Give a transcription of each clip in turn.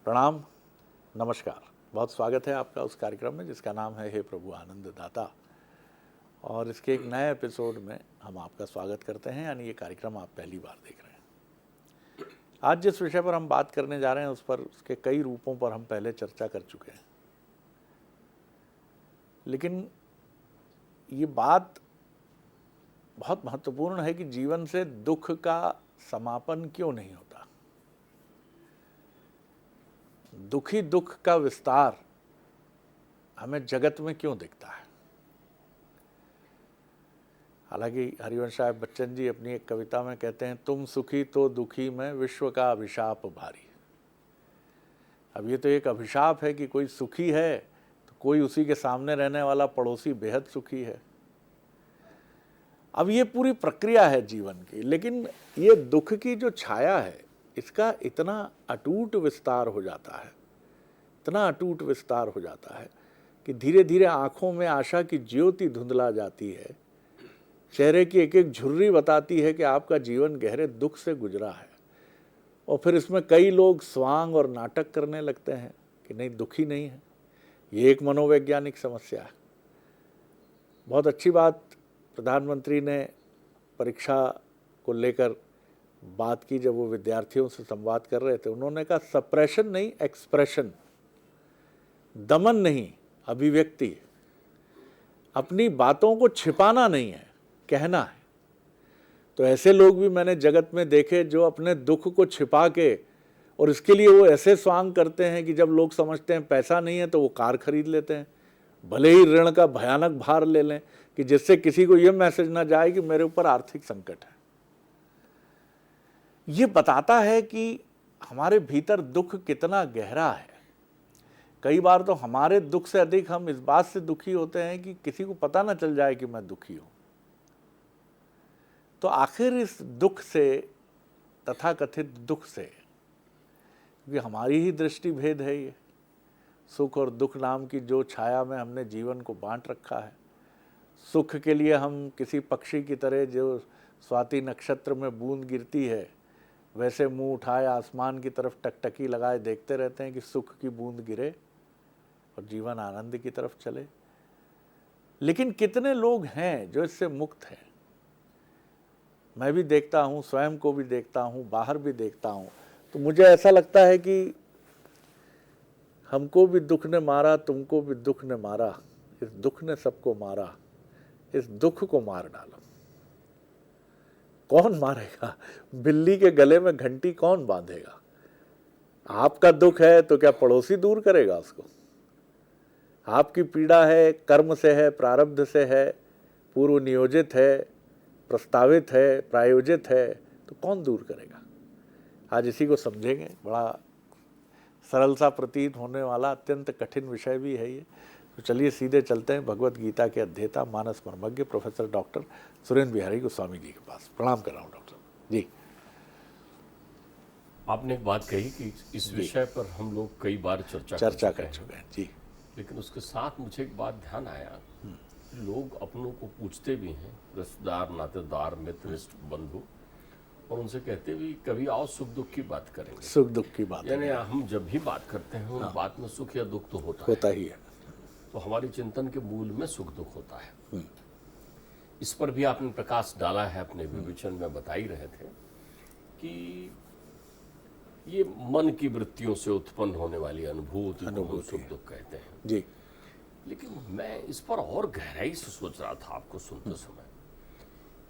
प्रणाम, नमस्कार। बहुत स्वागत है आपका उस कार्यक्रम में जिसका नाम है हे प्रभु आनंद दाता। और इसके एक नए एपिसोड में हम आपका स्वागत करते हैं, यानी ये कार्यक्रम आप पहली बार देख रहे हैं। आज जिस विषय पर हम बात करने जा रहे हैं उस पर, उसके कई रूपों पर हम पहले चर्चा कर चुके हैं, लेकिन ये बात बहुत महत्वपूर्ण है कि जीवन से दुख का समापन क्यों नहीं होता। दुखी दुख का विस्तार हमें जगत में क्यों दिखता है। हालांकि हरिवंश साहब बच्चन जी अपनी एक कविता में कहते हैं, तुम सुखी तो दुखी में विश्व का अभिशाप भारी। अब ये तो एक अभिशाप है कि कोई सुखी है तो कोई उसी के सामने रहने वाला पड़ोसी बेहद सुखी है। अब ये पूरी प्रक्रिया है जीवन की, लेकिन ये दुख की जो छाया है इसका इतना अटूट विस्तार हो जाता है, इतना अटूट विस्तार हो जाता है कि धीरे धीरे आँखों में आशा की ज्योति धुंधला जाती है। चेहरे की एक एक झुर्री बताती है कि आपका जीवन गहरे दुख से गुजरा है। और फिर इसमें कई लोग स्वांग और नाटक करने लगते हैं कि नहीं, दुखी नहीं है। ये एक मनोवैज्ञानिक समस्या है। बहुत अच्छी बात प्रधानमंत्री ने परीक्षा को लेकर बात की जब वो विद्यार्थियों से संवाद कर रहे थे। उन्होंने कहा सप्रेशन नहीं, एक्सप्रेशन, दमन नहीं, अभिव्यक्ति। अपनी बातों को छिपाना नहीं है, कहना है। तो ऐसे लोग भी मैंने जगत में देखे जो अपने दुख को छिपा के, और इसके लिए वो ऐसे स्वांग करते हैं कि जब लोग समझते हैं पैसा नहीं है तो वो कार खरीद लेते हैं, भले ही ऋण का भयानक भार ले लें, कि जिससे किसी को ये मैसेज ना जाए कि मेरे ऊपर आर्थिक संकट है। ये बताता है कि हमारे भीतर दुख कितना गहरा है। कई बार तो हमारे दुख से अधिक हम इस बात से दुखी होते हैं कि किसी को पता ना चल जाए कि मैं दुखी हूं। तो आखिर इस दुख से, तथाकथित दुख से, क्योंकि हमारी ही दृष्टि भेद है, ये सुख और दुख नाम की जो छाया में हमने जीवन को बांट रखा है। सुख के लिए हम किसी पक्षी की तरह जो स्वाति नक्षत्र में बूंद गिरती है वैसे मुंह उठाए आसमान की तरफ टकटकी लगाए देखते रहते हैं कि सुख की बूंद गिरे और जीवन आनंद की तरफ चले। लेकिन कितने लोग हैं जो इससे मुक्त हैं। मैं भी देखता हूँ, स्वयं को भी देखता हूँ, बाहर भी देखता हूँ, तो मुझे ऐसा लगता है कि हमको भी दुख ने मारा, तुमको भी दुख ने मारा, इस दुख ने सबको मारा, इस दुख को मार डालो। कौन मारेगा? बिल्ली के गले में घंटी कौन बांधेगा? आपका दुख है तो क्या पड़ोसी दूर करेगा उसको? आपकी पीड़ा है, कर्म से है, प्रारब्ध से है, पूर्व नियोजित है, प्रस्तावित है, प्रायोजित है, तो कौन दूर करेगा? आज इसी को समझेंगे। बड़ा सरल सा प्रतीत होने वाला अत्यंत कठिन विषय भी है ये। तो चलिए सीधे चलते हैं भगवत गीता के अध्येता, मानस मर्मज्ञ प्रोफेसर डॉक्टर सुरेंद्र बिहारी गोस्वामी जी के पास। प्रणाम कर रहा हूँ डॉक्टर जी। आपने एक बात कही कि इस विषय पर हम लोग कई बार चर्चा कर चुके हैं जी। लेकिन उसके साथ मुझे एक बात ध्यान आया, लोग अपनों को पूछते भी हैं, रिश्तेदार, नातेदार, मित्र, इष्ट, बंधु, और उनसे कहते भी कभी आओ सुख दुख की बात करेंगे। सुख दुख की बात, यानी हम जब भी बात करते हैं उन बात में सुख या दुख तो होता ही है। तो हमारी चिंतन के मूल में सुख दुख होता है। इस पर भी आपने प्रकाश डाला है अपने विवेचन में, बता ही रहे थे कि ये मन की वृत्तियों से उत्पन्न होने वाली अनुभूति को हम सुख दुख कहते हैं जी। लेकिन मैं इस पर और गहराई से सोच रहा था आपको सुनते समय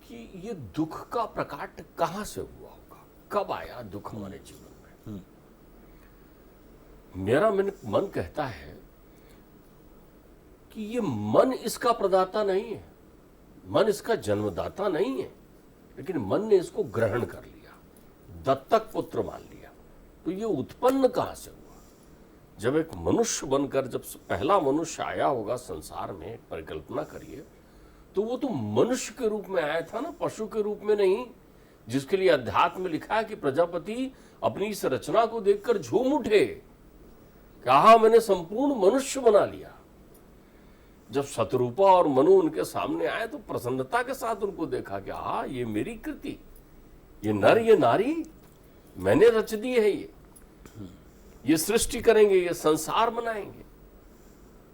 कि ये दुख का प्रकाट कहां से हुआ होगा, कब आया दुख हमारे जीवन में। मेरा मन कहता है कि ये मन इसका प्रदाता नहीं है, मन इसका जन्मदाता नहीं है, लेकिन मन ने इसको ग्रहण कर लिया, दत्तक पुत्र मान लिया। तो ये उत्पन्न कहां से हुआ? जब एक मनुष्य बनकर जब पहला मनुष्य आया होगा संसार में, परिकल्पना करिए, तो वो तो मनुष्य के रूप में आया था ना, पशु के रूप में नहीं, जिसके लिए अध्यात्म में लिखा है कि प्रजापति अपनी इस रचना को देखकर झूम उठे, कहा मैंने संपूर्ण मनुष्य बना लिया। जब शतरूपा और मनु उनके सामने आए तो प्रसन्नता के साथ उनको देखा कि हाँ ये मेरी कृति, ये नर ये नारी मैंने रच दी है ये। ये सृष्टि करेंगे, ये संसार बनाएंगे।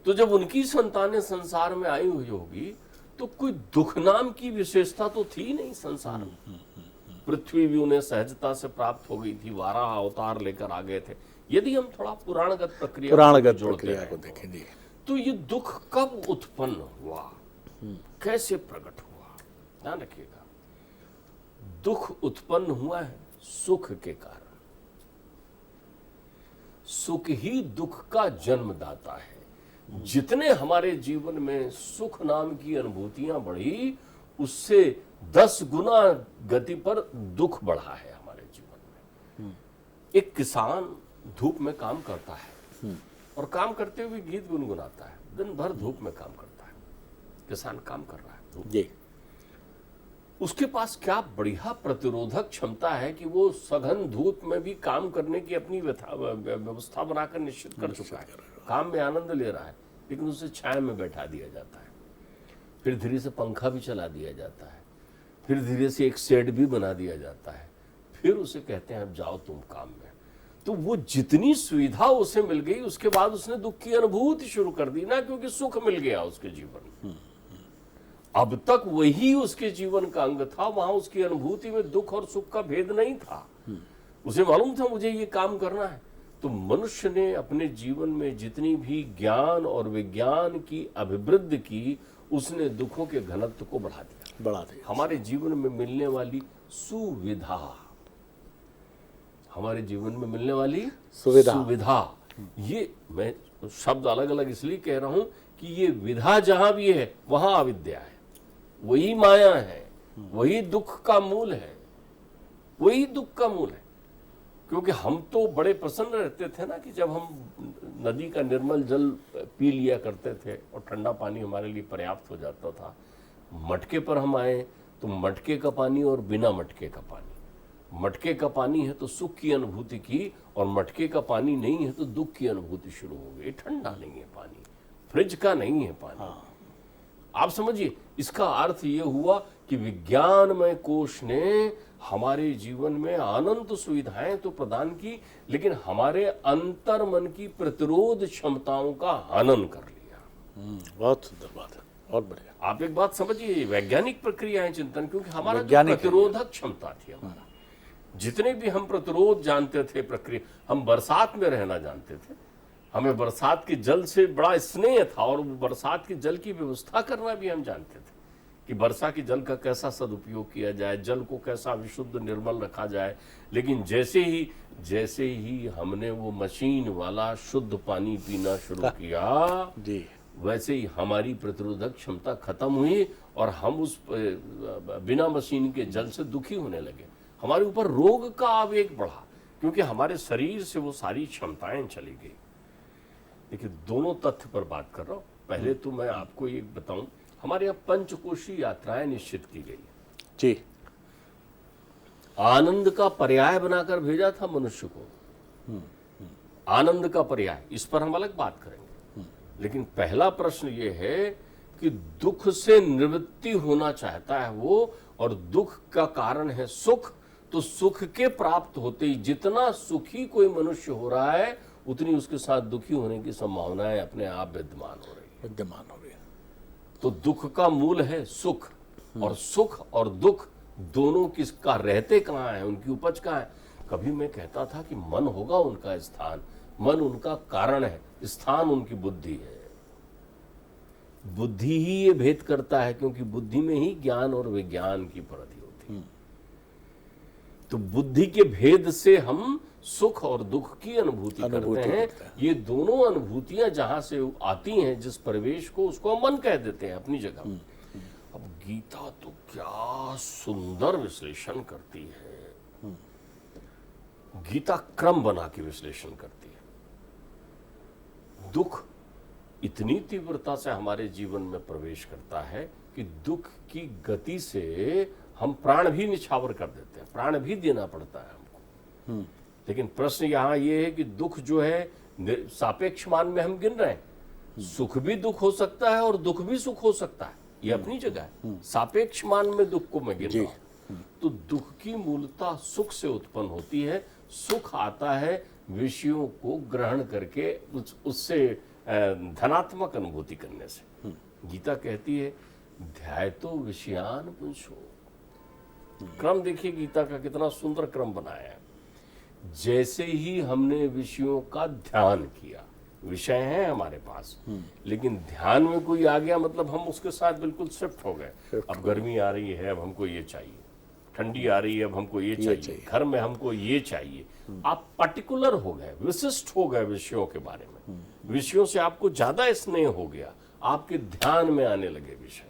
तो जब उनकी संतानें संसार में आई हुई होगी तो कोई दुख नाम की विशेषता तो थी नहीं संसार में। पृथ्वी भी उन्हें सहजता से प्राप्त हो गई थी, 12 अवतार लेकर आ गए थे। यदि हम थोड़ा पुराणगत प्रक्रिया को देखें जी, तो ये दुख कब उत्पन्न हुआ, कैसे प्रकट हुआ, ध्यान रखिएगा। दुख उत्पन्न हुआ है सुख के कारण। सुख ही दुख का जन्मदाता है। जितने हमारे जीवन में सुख नाम की अनुभूतियां बढ़ी, उससे 10 गुना गति पर दुख बढ़ा है हमारे जीवन में। एक किसान धूप में काम करता है और काम करते हुए गीत गुनगुनाता है, दिन भर धूप में काम करता है। किसान काम कर रहा है धूप जी, उसके पास क्या बढ़िया प्रतिरोधक क्षमता है कि वो सघन धूप में भी काम करने की अपनी व्यवस्था बनाकर निश्चित कर चुका है। काम में आनंद ले रहा है, लेकिन उसे छाया में बैठा दिया जाता है, फिर धीरे से पंखा भी चला दिया जाता है, फिर धीरे से एक शेड भी बना दिया जाता है, फिर उसे कहते हैं अब जाओ तुम काम में। तो वो जितनी सुविधा उसे मिल गई, उसके बाद उसने दुख की अनुभूति शुरू कर दी ना, क्योंकि सुख मिल गया उसके जीवन में। अब तक वही उसके जीवन का अंग था, वहां उसकी अनुभूति में दुख और सुख का भेद नहीं था। उसे मालूम था मुझे ये काम करना है। तो मनुष्य ने अपने जीवन में जितनी भी ज्ञान और विज्ञान की अभिवृद्धि की, उसने दुखों के घनत्व को बढ़ा दिया। हमारे जीवन में मिलने वाली सुविधा, हमारे जीवन में मिलने वाली सुविधा, ये मैं शब्द अलग अलग इसलिए कह रहा हूं कि ये विधा जहां भी है वहां अविद्या है, वही माया है, वही दुख का मूल है, वही दुख का मूल है। क्योंकि हम तो बड़े प्रसन्न रहते थे ना कि जब हम नदी का निर्मल जल पी लिया करते थे और ठंडा पानी हमारे लिए पर्याप्त हो जाता था। मटके पर हम आए तो मटके का पानी और बिना मटके का पानी, मटके का पानी है तो सुख की अनुभूति की, और मटके का पानी नहीं है तो दुख की अनुभूति शुरू हो गई। ठंडा नहीं है पानी, फ्रिज का नहीं है पानी। आप समझिए, इसका अर्थ ये हुआ कि विज्ञानमय कोश ने हमारे जीवन में अनंत सुविधाएं तो प्रदान की, लेकिन हमारे अंतर मन की प्रतिरोध क्षमताओं का हनन कर लिया। बहुत सुंदर बात है, बहुत बढ़िया। आप एक बात समझिए, वैज्ञानिक प्रक्रिया है चिंतन, क्योंकि हमारा जो प्रतिरोधक क्षमता थी, हमारा जितने भी हम प्रतिरोध जानते थे प्रक्रिया, हम बरसात में रहना जानते थे, हमें बरसात के जल से बड़ा स्नेह था, और बरसात के जल की व्यवस्था करना भी हम जानते थे कि वर्षा के जल का कैसा सदुपयोग किया जाए, जल को कैसा विशुद्ध निर्मल रखा जाए। लेकिन जैसे ही हमने वो मशीन वाला शुद्ध पानी पीना शुरू किया जी, वैसे ही हमारी प्रतिरोधक क्षमता खत्म हुई और हम उस बिना मशीन के जल से दुखी होने लगे। हमारे ऊपर रोग का आवेग बढ़ा, क्योंकि हमारे शरीर से वो सारी क्षमताएं चली गई। देखिए, दोनों तथ्य पर बात कर रहा हूं। पहले तो मैं आपको ये बताऊं, हमारे यहाँ पंचकोशी यात्राएं निश्चित की गई जी। आनंद का पर्याय बनाकर भेजा था मनुष्य को, आनंद का पर्याय, इस पर हम अलग बात करेंगे। लेकिन पहला प्रश्न ये है कि दुख से निवृत्ति होना चाहता है वो, और दुख का कारण है सुख। तो सुख के प्राप्त होते ही जितना सुखी कोई मनुष्य हो रहा है, उतनी उसके साथ दुखी होने की संभावनाएं अपने आप विद्यमान हो रही है। तो दुख का मूल है सुख, और सुख और दुख दोनों किसका रहते कहाँ है, उनकी उपज कहाँ है। कभी मैं कहता था कि मन होगा उनका स्थान, मन उनका कारण है, स्थान उनकी बुद्धि है। बुद्धि ही ये भेद करता है, क्योंकि बुद्धि में ही ज्ञान और विज्ञान की परिधि होती है। तो बुद्धि के भेद से हम सुख और दुख की अनुभूति करते हैं। ये दोनों अनुभूतियां जहां से आती हैं, जिस परिवेश को, उसको हम मन कह देते हैं अपनी जगह। अब गीता तो क्या सुंदर विश्लेषण करती है। गीता क्रम बना के विश्लेषण करती है। दुख इतनी तीव्रता से हमारे जीवन में प्रवेश करता है कि दुख की गति से हम प्राण भी निछावर कर देते हैं, प्राण भी देना पड़ता है हमको। लेकिन प्रश्न यहाँ ये है कि दुख जो है सापेक्ष मान में हम गिन रहे हैं, सुख भी दुख हो सकता है और दुख भी सुख हो सकता है, ये अपनी जगह है। सापेक्ष मान में दुख को मैं गिन रहा हूं। तो दुख की मूलता सुख से उत्पन्न होती है। सुख आता है विषयों को ग्रहण करके उससे धनात्मक अनुभूति करने से। गीता कहती है ध्यायतो विषयान पुंसो। क्रम देखिए गीता का कितना सुंदर क्रम बनाया है। जैसे ही हमने विषयों का ध्यान किया, विषय है हमारे पास, लेकिन ध्यान में कोई आ गया मतलब हम उसके साथ बिल्कुल शिफ्ट हो गए। अब गर्मी आ रही है, अब हमको ये चाहिए, ठंडी आ रही है, अब हमको ये चाहिए, घर में हमको ये चाहिए। आप पर्टिकुलर हो गए, विशिष्ट हो गए विषयों के बारे में। विषयों से आपको ज्यादा स्नेह हो गया, आपके ध्यान में आने लगे विषय।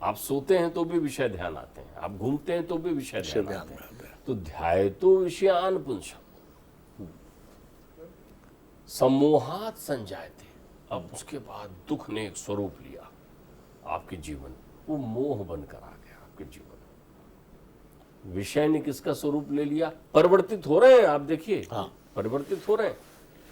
आप सोते हैं तो भी विषय ध्यान आते हैं, आप घूमते हैं तो भी विषय ध्यान आते हैं। तो ध्यायतो विषयान पुंसः सम्मोहात् संजायते। अब उसके बाद दुख ने एक स्वरूप लिया आपके जीवन, वो मोह बनकर आ गया आपके जीवन। विषय ने किसका स्वरूप ले लिया? परिवर्तित हो रहे हैं आप देखिए। परिवर्तित हो रहे हैं।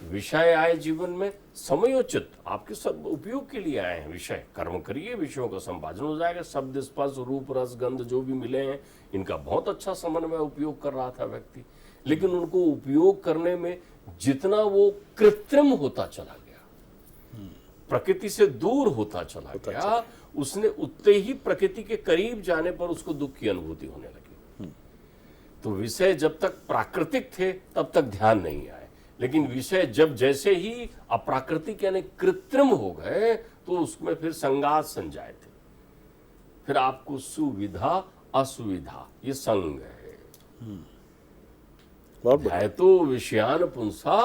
विषय आए जीवन में समयोचित आपके सब उपयोग के लिए आए हैं विषय। कर्म करिए, विषयों का संपादन हो जाएगा। शब्द, स्पर्श, रूप, रस, गंध जो भी मिले हैं, इनका बहुत अच्छा समन्वय उपयोग कर रहा था व्यक्ति। लेकिन उनको उपयोग करने में जितना वो कृत्रिम होता चला गया, प्रकृति से दूर होता चला गया, उसने उतने ही प्रकृति के करीब जाने पर उसको दुख की अनुभूति होने लगी। तो विषय जब तक प्राकृतिक थे तब तक ध्यान नहीं आए, लेकिन विषय जब जैसे ही अप्राकृतिक यानी कृत्रिम हो गए तो उसमें फिर संघात संजाए थे। फिर आपको सुविधा असुविधा ये संग है। ध्यायतो विषयान पुंसा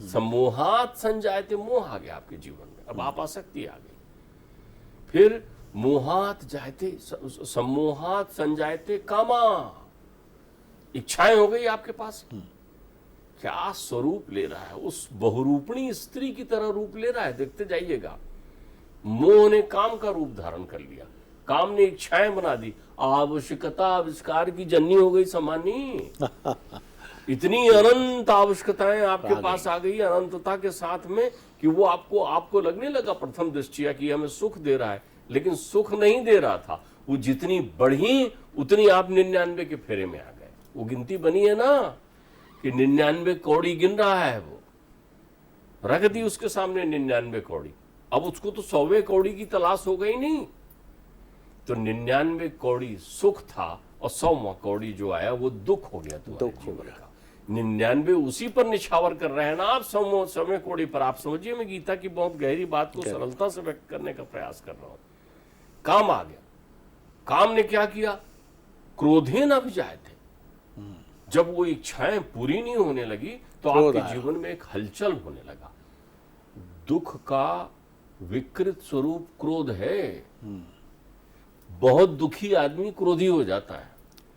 सम्मोहात् संजायते। मोह आ गया आपके जीवन में, अब आप आसक्ति आ गई। फिर मोहात् जायते सम्मोहात् संजायते कामा। इच्छाएं हो गई आपके पास। क्या स्वरूप ले रहा है? उस बहुरूपणी स्त्री की तरह रूप ले रहा है, देखते जाइएगा। मोह ने काम का रूप धारण कर लिया, काम ने इच्छाएं बना दी। आवश्यकता आविष्कार की जननी हो गई समानी। इतनी अनंत आवश्यकताएं आपके पास आ गई अनंतता के साथ में कि वो आपको लगने लगा प्रथम दृष्टिया कि हमें सुख दे रहा है, लेकिन सुख नहीं दे रहा था। वो जितनी बढ़ी उतनी आप 99 के फेरे में आ गए। वो गिनती बनी है ना कि 99 कौड़ी गिन रहा है, वो रख दी उसके सामने 99 कौड़ी। अब उसको तो 100वें कौड़ी की तलाश हो गई नहीं। तो 99 कौड़ी सुख था और 100वां कौड़ी जो आया वो दुख हो गया। दुख हो गया। 99 उसी पर निछावर कर रहे हैं ना आप 100वें कौड़ी पर। आप समझिए, मैं गीता की बहुत गहरी बात को सरलता से व्यक्त करने का प्रयास कर रहा हूं। काम आ गया। काम ने क्या किया? क्रोधेन अभिजायते। जब वो इच्छाएं पूरी नहीं होने लगी तो आपके जीवन में एक हलचल होने लगा। दुख का विकृत स्वरूप क्रोध है। बहुत दुखी आदमी क्रोधी हो जाता है।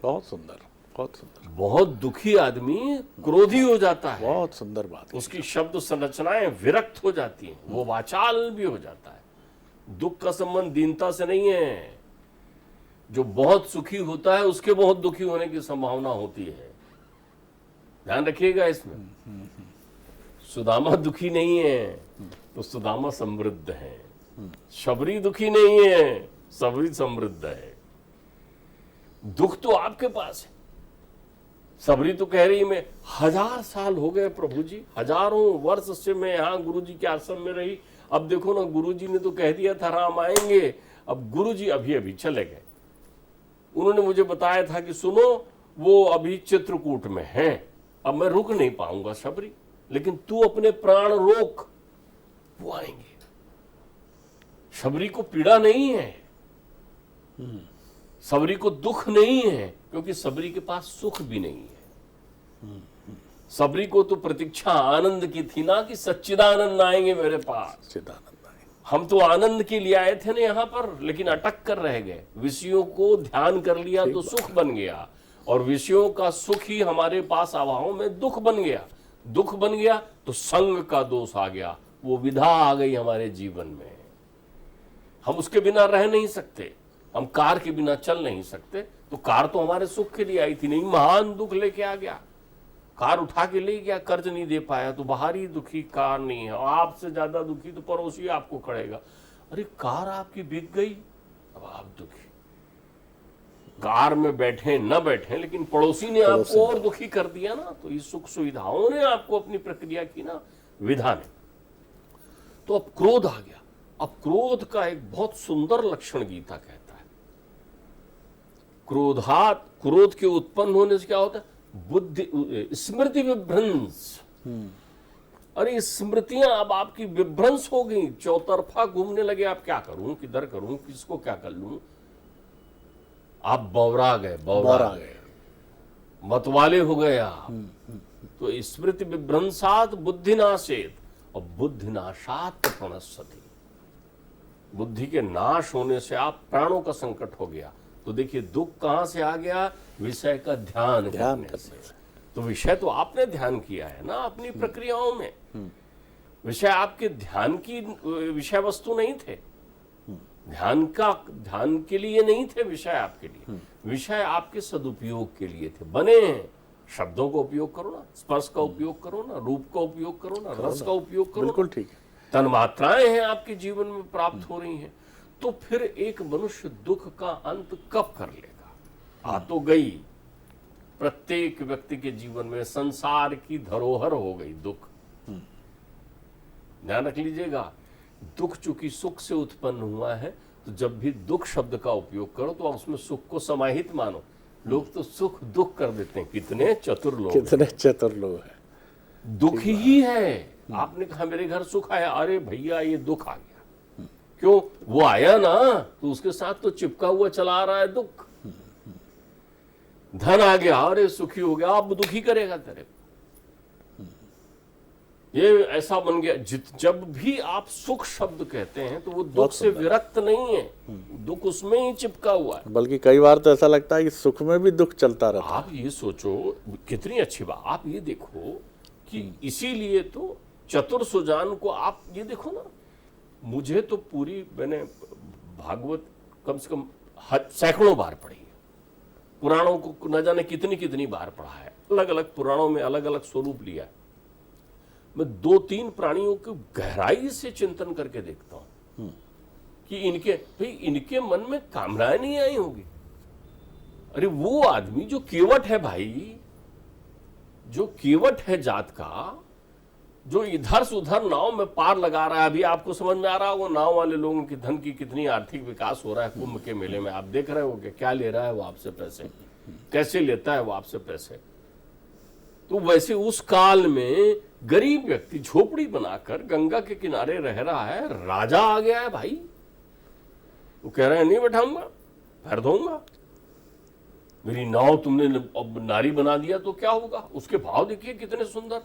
बहुत सुंदर, बहुत सुंदर। बहुत दुखी आदमी क्रोधी हो जाता है। बहुत सुंदर बात। उसकी शब्द संरचनाएं विरक्त हो जाती हैं, वो वाचाल भी हो जाता है। दुख का संबंध दीनता से नहीं है। जो बहुत सुखी होता है उसके बहुत दुखी होने की संभावना होती है, ध्यान रखिएगा इसमें। सुदामा दुखी नहीं है तो सुदामा समृद्ध है। शबरी दुखी नहीं है, सबरी समृद्ध है। दुख तो आपके पास है। सबरी तो कह रही मैं 1000 साल हो गए प्रभु जी, हजारों वर्ष से मैं यहाँ गुरु जी के आश्रम में रही। अब देखो ना, गुरु जी ने तो कह दिया था राम आएंगे, अब गुरु जी अभी अभी चले गए। उन्होंने मुझे बताया था कि सुनो वो अभी चित्रकूट में हैं, अब मैं रुक नहीं पाऊंगा शबरी, लेकिन तू अपने प्राण रोक, वो आएंगे। शबरी को पीड़ा नहीं है, सबरी को दुख नहीं है, क्योंकि सबरी के पास सुख भी नहीं है। सबरी को तो प्रतीक्षा आनंद की थी ना कि सच्चिदानंद आएंगे मेरे पास। सच्चिदानंद आएंगे। हम तो आनंद के लिए आए थे ना यहाँ पर, लेकिन अटक कर रह गए। विषयों को ध्यान कर लिया तो सुख बन गया, और विषयों का सुख ही हमारे पास अभाव में दुख बन गया। दुख बन गया तो संग का दोष आ गया, वो विधा आ गई हमारे जीवन में। हम उसके बिना रह नहीं सकते, हम कार के बिना चल नहीं सकते। तो कार तो हमारे सुख के लिए आई थी, नहीं महान दुख लेके आ गया। कार उठा के ले गया, कर्ज नहीं दे पाया तो बाहरी दुखी कार नहीं है। आपसे ज्यादा दुखी तो पड़ोसी आपको खड़ेगा। अरे कार आपकी बिक गई, अब आप दुखी। कार में बैठे न बैठे, लेकिन पड़ोसी ने आपको और दुखी कर दिया ना, तो इस सुख सुविधाओं ने आपको अपनी प्रक्रिया की ना, विधा ने। तो अब क्रोध आ गया। अब क्रोध का एक बहुत सुंदर लक्षण गीता कहता है, क्रोध के उत्पन्न होने से क्या होता है? बुद्धि, स्मृति विभ्रंश। अरे स्मृतियां अब आपकी विभ्रंश हो गई, चौतरफा घूमने लगे। आप क्या करूं, किधर करूं, किसको क्या कर लूं, आप बौरा गए, मतवाले हो गए आप। तो स्मृति विभ्रंशात बुद्धिनाशेत, और बुद्धिनाशात प्रणश्यति, बुद्धि के नाश होने से आप प्राणों का संकट हो गया। तो देखिए दुख कहां से आ गया? विषय का ध्यान करने से। तो विषय तो आपने ध्यान किया है ना अपनी प्रक्रियाओं में, विषय आपके ध्यान की विषय वस्तु नहीं थे, ध्यान के लिए नहीं थे विषय आपके लिए, विषय आपके सदुपयोग के लिए थे, बने हैं। शब्दों का उपयोग करो ना, स्पर्श का उपयोग करो ना, रूप का उपयोग करो ना, रस का उपयोग करो। बिल्कुल ठीक है। तन्मात्राएं हैं आपके जीवन में प्राप्त हो रही हैं। तो फिर एक मनुष्य दुख का अंत कब कर लेगा? आ तो गई, प्रत्येक व्यक्ति के जीवन में संसार की धरोहर हो गई दुख। ध्यान रख लीजिएगा, दुख चूंकि सुख से उत्पन्न हुआ है, तो जब भी दुख शब्द का उपयोग करो तो उसमें सुख को समाहित मानो। लोग तो सुख दुख कर देते हैं। कितने चतुर लोग, कितने चतुर लोग हैं। दुख ही है। आपने कहा मेरे घर सुख आया, अरे भैया ये दुख आ गया। क्यों? वो आया ना, तो उसके साथ तो चिपका हुआ चला रहा है दुख। धन आ गया, अरे सुखी हो गया, अब दुखी करेगा तेरे को। ये ऐसा बन गया। जब भी आप सुख शब्द कहते हैं तो वो दुख से विरक्त नहीं है, दुख उसमें ही चिपका हुआ है। बल्कि कई बार तो ऐसा लगता है कि सुख में भी दुख चलता रहता है। आप ये सोचो, कितनी अच्छी बात। आप ये देखो कि इसीलिए तो चतुर सुजान को आप ये देखो ना, मुझे तो मैंने भागवत कम से कम सैकड़ों बार पढ़ी है, पुराणों को न जाने कितनी कितनी बार पढ़ा है, अलग अलग पुराणों में अलग अलग स्वरूप लिया है। मैं 2-3 प्राणियों को गहराई से चिंतन करके देखता हूं कि इनके मन में कामनाएं नहीं आई होगी। अरे वो आदमी जो केवट है भाई, जो केवट है जात का, जो इधर से उधर नाव में पार लगा रहा है। अभी आपको समझ में आ रहा होगा नाव वाले लोगों की धन की कितनी आर्थिक विकास हो रहा है कुंभ के मेले में। आप देख रहे हो कि क्या ले रहा है वो आपसे पैसे, कैसे लेता है वो आपसे पैसे। तो वैसे उस काल में गरीब व्यक्ति झोपड़ी बनाकर गंगा के किनारे रह रहा है, राजा आ गया है भाई। वो कह रहा है नहीं बैठाऊंगा, पैर धोऊंगा, मेरी नाव तुमने अब नारी बना दिया तो क्या होगा। उसके भाव देखिए कितने सुंदर।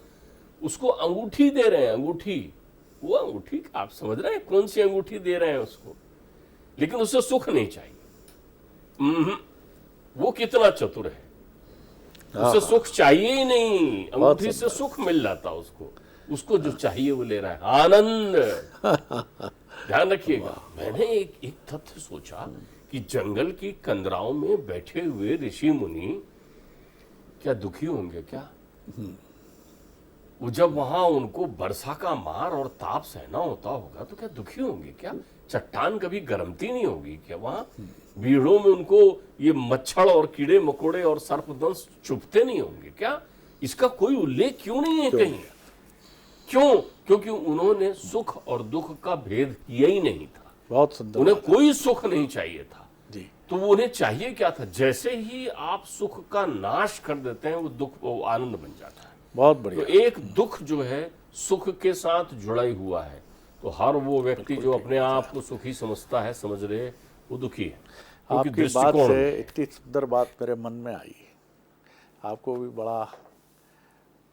उसको अंगूठी दे रहे हैं, अंगूठी। वो अंगूठी आप समझ रहे हैं कौन सी अंगूठी दे रहे हैं उसको, लेकिन उसे सुख नहीं चाहिए। वो कितना चतुर है, उसे सुख चाहिए ही नहीं, अंगूठी से सुख मिल जाता उसको जो चाहिए वो ले रहा है, आनंद। ध्यान रखिएगा, मैंने एक तथ्य सोचा कि जंगल की कंदराओं में बैठे हुए ऋषि मुनि क्या दुखी होंगे क्या? वो जब वहां उनको वर्षा का मार और ताप सहना होता होगा तो क्या दुखी होंगे क्या? चट्टान कभी गर्मती नहीं होगी क्या? वहां भीड़ों में उनको ये मच्छर और कीड़े मकोड़े और सर्पदंश चुभते नहीं होंगे क्या? इसका कोई उल्लेख क्यों नहीं है कहीं? क्यों? क्योंकि उन्होंने सुख और दुख का भेद किया ही नहीं था। बहुत सुंदर। उन्हें कोई सुख नहीं चाहिए था जी। तो उन्हें चाहिए क्या था? जैसे ही आप सुख का नाश कर देते हैं वो दुख, वो आनंद बन जाता है। बहुत बढ़िया। तो एक दुख जो है सुख के साथ जुड़ा ही हुआ है। तो हर वो व्यक्ति जो अपने आप को सुखी समझता है, समझ रहे, वो दुखी है। आपकी बात से इतनी सुंदर बात मेरे मन में आई, आपको भी बड़ा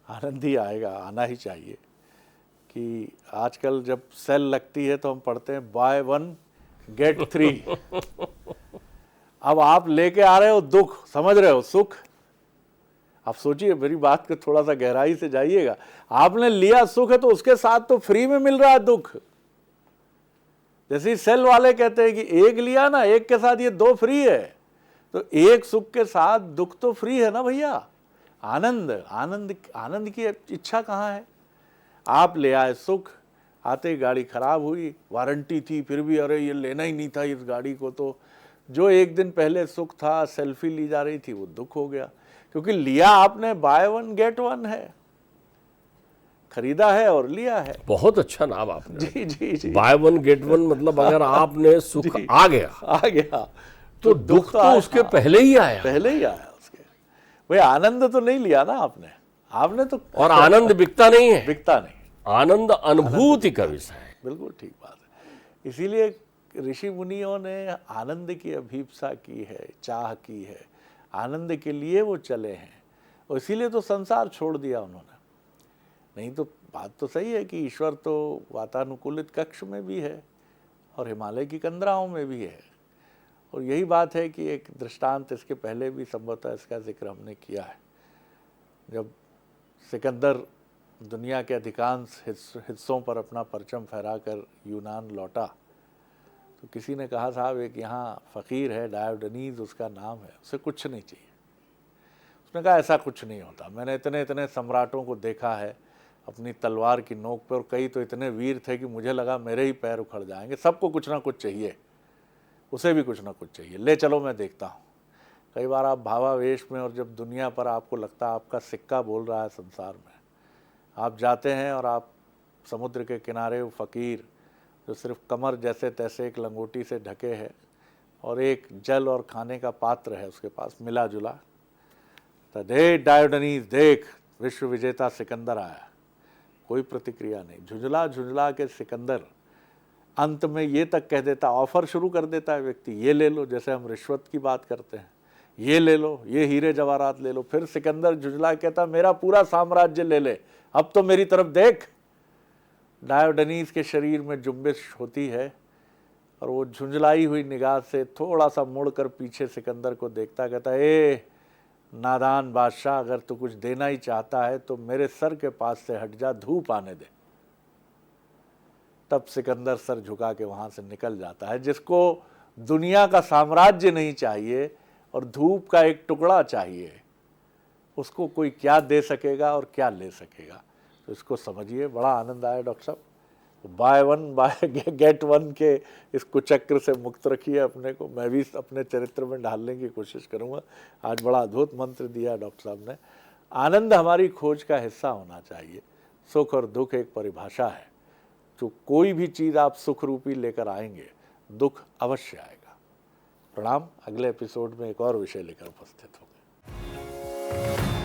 आनंद ही आएगा, आना ही चाहिए कि आजकल जब सेल लगती है तो हम पढ़ते हैं बाय 1 गेट 3। अब आप लेके आ रहे हो दुख, समझ रहे हो सुख। आप सोचिए, मेरी बात को थोड़ा सा गहराई से जाइएगा। आपने लिया सुख है तो उसके साथ तो फ्री में मिल रहा है दुख। जैसे सेल वाले कहते हैं कि एक लिया ना, एक के साथ ये 2 फ्री है, तो एक सुख के साथ दुख तो फ्री है ना भैया। आनंद की इच्छा कहाँ है? आप ले आए सुख, आते गाड़ी खराब हुई, वारंटी थी, फिर भी अरे ये लेना ही नहीं था इस गाड़ी को, तो जो एक दिन पहले सुख था, सेल्फी ली जा रही थी, वो दुख हो गया, क्योंकि लिया आपने बाय वन गेट वन है, खरीदा है और लिया है। बहुत अच्छा नाम आपने। जी जी जी, बाय वन गेट वन, मतलब अगर आपने सुख आ गया तो दुख तो उसके पहले ही आया, पहले ही आया उसके। भाई आनंद तो नहीं लिया ना आपने तो, और आनंद बिकता नहीं है, बिकता नहीं, आनंद अनुभूति का विषय है। बिल्कुल ठीक बात है। इसीलिए ऋषि मुनियों ने आनंद की अभीप्सा की है, चाह की है, आनंद के लिए वो चले हैं, और इसीलिए तो संसार छोड़ दिया उन्होंने। नहीं तो बात तो सही है कि ईश्वर तो वातानुकूलित कक्ष में भी है और हिमालय की कंदराओं में भी है। और यही बात है कि एक दृष्टांत इसके पहले भी संभवतः इसका जिक्र हमने किया है। जब सिकंदर दुनिया के अधिकांश हिस्सों पर अपना परचम फहराकर यूनान लौटा, तो किसी ने कहा, साहब एक यहाँ फ़कीर है डायोडनीज उसका नाम है, उसे कुछ नहीं चाहिए। उसने कहा ऐसा कुछ नहीं होता, मैंने इतने इतने सम्राटों को देखा है अपनी तलवार की नोक पर, और कई तो इतने वीर थे कि मुझे लगा मेरे ही पैर उखड़ जाएंगे। सबको कुछ ना कुछ चाहिए, उसे भी कुछ ना कुछ चाहिए, ले चलो मैं देखता हूँ। कई बार आप भावावेश में, और जब दुनिया पर आपको लगता है आपका सिक्का बोल रहा है संसार में, आप जाते हैं और आप समुद्र के किनारे वो फ़कीर जो सिर्फ कमर जैसे तैसे एक लंगोटी से ढके है और एक जल और खाने का पात्र है उसके पास मिला जुला, तो देख डायोडनीज, देख विश्व विजेता सिकंदर आया। कोई प्रतिक्रिया नहीं, झुंझला झुंझला के सिकंदर अंत में ये तक कह देता, ऑफर शुरू कर देता है व्यक्ति, ये ले लो, जैसे हम रिश्वत की बात करते हैं, ये ले लो, ये हीरे जवाहरात ले लो। फिर सिकंदर झुंझला कहता, मेरा पूरा साम्राज्य ले ले, अब तो मेरी तरफ देख। डायोडनीज के शरीर में जुम्बिश होती है और वो झुंझलाई हुई निगाह से थोड़ा सा मुड़कर पीछे सिकंदर को देखता, कहता, ए नादान बादशाह, अगर तू कुछ देना ही चाहता है तो मेरे सर के पास से हट जा, धूप आने दे। तब सिकंदर सर झुका के वहां से निकल जाता है। जिसको दुनिया का साम्राज्य नहीं चाहिए और धूप का एक टुकड़ा चाहिए, उसको कोई क्या दे सकेगा और क्या ले सकेगा। तो इसको समझिए, बड़ा आनंद आया डॉक्टर साहब। By one by get one के इस कुचक्र से मुक्त रखिए अपने को। मैं भी अपने चरित्र में ढालने की कोशिश करूँगा। आज बड़ा अद्भुत मंत्र दिया डॉक्टर साहब ने। आनंद हमारी खोज का हिस्सा होना चाहिए। सुख और दुख एक परिभाषा है। जो कोई भी चीज़ आप सुख रूपी लेकर आएंगे, दुख अवश्य आएगा। प्रणाम। अगले एपिसोड में एक और विषय लेकर उपस्थित होंगे।